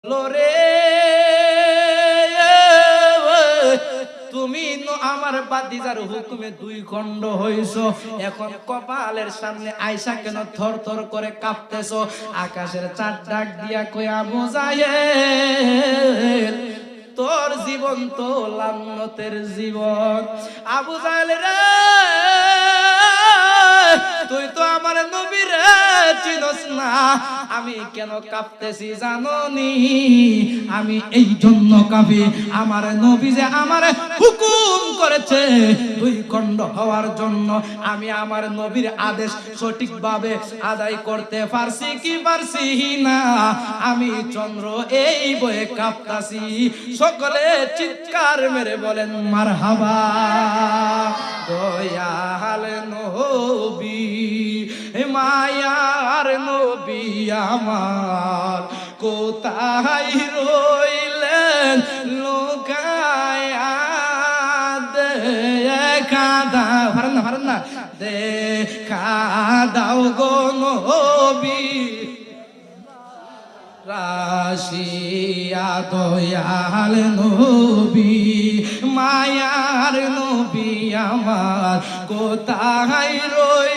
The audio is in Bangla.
লোরে তুমি আমার বাতিজার হুকুমে দুই খণ্ড হইছো, এখন কপালের সামনে আয়সা কেন থর থর করে কাঁপতেছো? আকাশের চাঁদ ডাক দিয়া কই আবু জাহেল, তোর জীবন তো লান্নতের জীবন। আবু জাহেল রে, তুই তো আমার নবীর চিনস না। আমি কেন কাঁপতেছি জানোনি? আমি এই জন্য কাঁপি, আমার নবী যে আমার হুকুম করেছে দুই খণ্ড হওয়ার জন্য। আমি আমার নবীর আদেশ সঠিকভাবে আদায় করতে পারছি কি পারছি না? আমি চন্দ্র এই বয়ে কাঁপতাছি। সকলে চিৎকার মেরে বলেন মারহাবা। দয়াল নবী, মায়ার নবী আমার, কোথায় রইলেন লুকায়া? দেখা দাও, পারেন না, দেখা দাও গো নবী রাশিয়া। দয়াল নবী, মায়ার নবী আমার, কোথায় রই